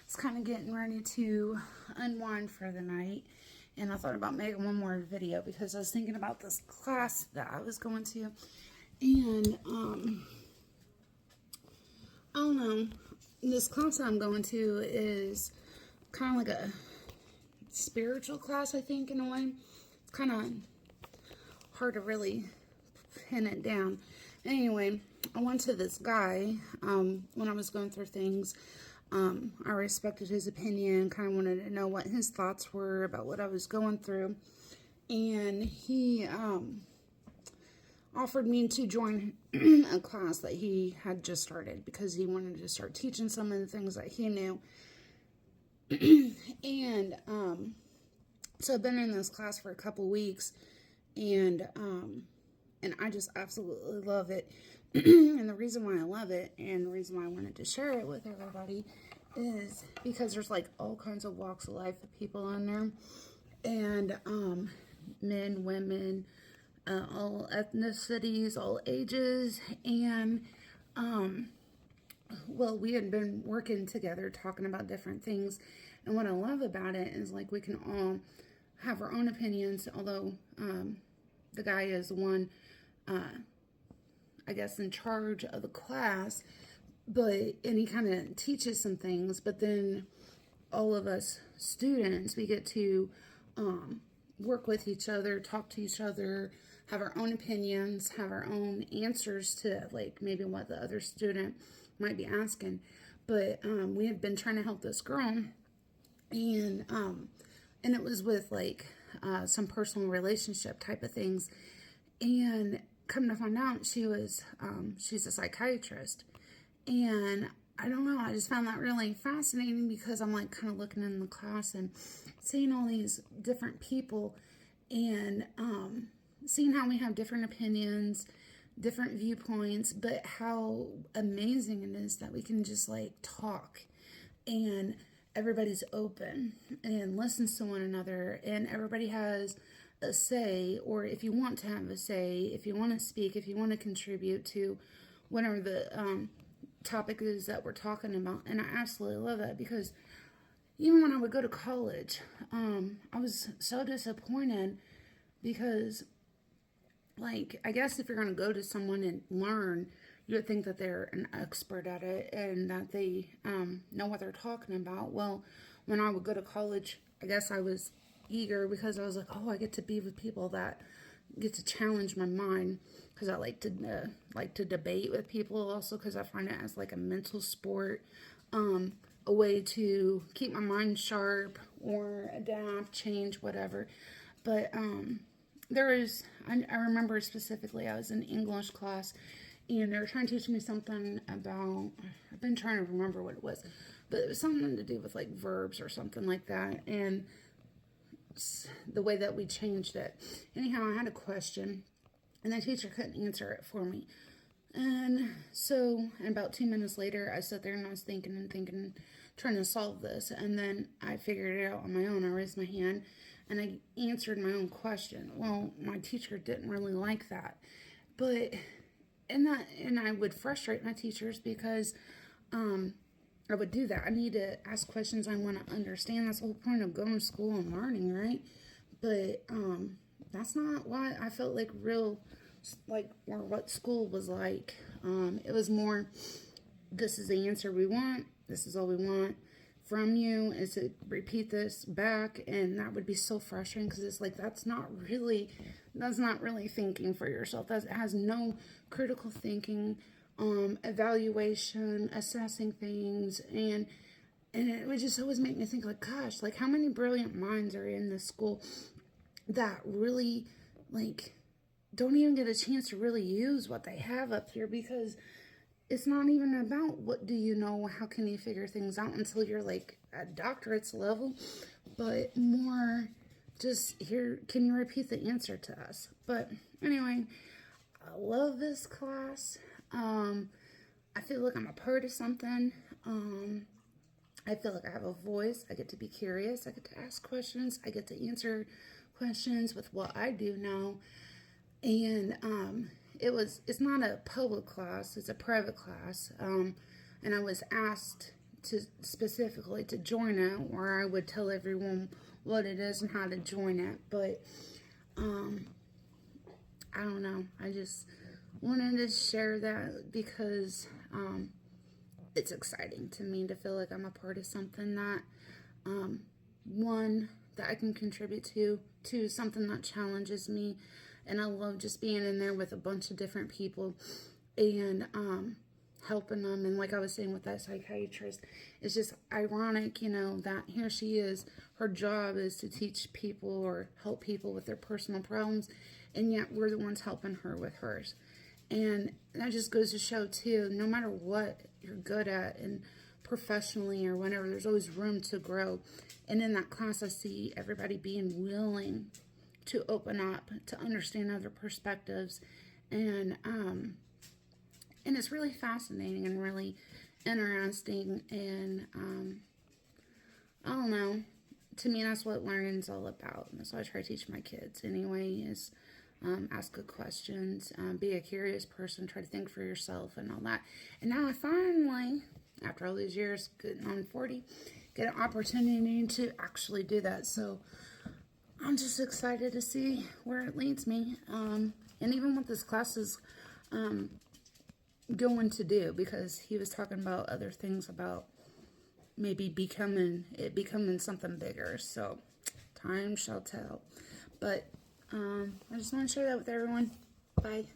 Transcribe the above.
was kind of getting ready to unwind for the night, and I thought about making one more video because I was thinking about this class that I was going to, and I don't know, this class I'm going to is kind of like a spiritual class, I think, in a way. It's kind of hard to really pin it down. Anyway, I went to this guy when I was going through things. I respected his opinion, kind of wanted to know what his thoughts were about what I was going through. And he offered me to join a class that he had just started because he wanted to start teaching some of the things that he knew. And so I've been in this class for a couple weeks, and I just absolutely love it. And the reason why I love it and the reason why I wanted to share it with everybody is because there's like all kinds of walks of life of people in there, and men, women, all ethnicities, all ages, and well, we had been working together talking about different things, and what I love about it is like we can all have our own opinions, although the guy is one I guess in charge of the class, and he kind of teaches some things, but then all of us students, we get to work with each other, talk to each other, have our own opinions, have our own answers to like maybe what the other student might be asking. But we had been trying to help this girl, and it was with like some personal relationship type of things, and come to find out she's a psychiatrist. And I don't know, I just found that really fascinating because I'm like kind of looking in the class and seeing all these different people, and seeing how we have different opinions, different viewpoints, but how amazing it is that we can just like talk, and everybody's open and listens to one another, and everybody has a say, or if you want to have a say, if you want to speak, if you want to contribute to whatever the topic is that we're talking about. And I absolutely love that because even when I would go to college, I was so disappointed because, like, I guess if you're going to go to someone and learn, you would think that they're an expert at it and that they know what they're talking about. Well, when I would go to college, I guess I was eager because I was like, oh, I get to be with people that get to challenge my mind, because I like to debate with people, also because I find it as like a mental sport, a way to keep my mind sharp or adapt, change, whatever. But I remember specifically I was in English class, and they were trying to teach me something about, I've been trying to remember what it was, but it was something to do with like verbs or something like that, and the way that we changed it. Anyhow, I had a question, and the teacher couldn't answer it for me. And so, about 2 minutes later, I sat there and I was thinking, trying to solve this. And then I figured it out on my own. I raised my hand and I answered my own question. Well, my teacher didn't really like that. But, and I would frustrate my teachers because, I would do that. I need to ask questions I want to understand. That's the whole point of going to school and learning, right? But that's not why I felt like or what school was like. It was more, this is the answer we want. This is all we want from you, is to repeat this back. And that would be so frustrating because it's like, that's not really thinking for yourself. That has no critical thinking, evaluation, assessing things, and it would just always make me think like, gosh, like how many brilliant minds are in this school that really like don't even get a chance to really use what they have up here, because it's not even about what do you know, how can you figure things out until you're like at doctorate's level, but more just here, can you repeat the answer to us? But anyway, I love this class. I feel like I'm a part of something. I feel like I have a voice. I get to be curious. I get to ask questions. I get to answer questions with what I do know. And it's not a public class. It's a private class. And I was asked to specifically to join it, where I would tell everyone what it is and how to join it. But I don't know. I just wanted to share that because it's exciting to me to feel like I'm a part of something that one, that I can contribute to, two, something that challenges me, and I love just being in there with a bunch of different people and helping them. And like I was saying with that psychiatrist, it's just ironic, that here she is, her job is to teach people or help people with their personal problems, and yet we're the ones helping her with hers. And that just goes to show too, no matter what you're good at and professionally or whatever, there's always room to grow. And in that class, I see everybody being willing to open up, to understand other perspectives, and it's really fascinating and really interesting. And I don't know. To me, that's what learning's all about. And that's what I try to teach my kids anyway, is ask good questions, be a curious person, try to think for yourself and all that. And now I finally, after all these years, getting on 40, get an opportunity to actually do that. So I'm just excited to see where it leads me. And even what this class is going to do, because he was talking about other things about maybe becoming something bigger. So time shall tell. But I just want to share that with everyone. Bye.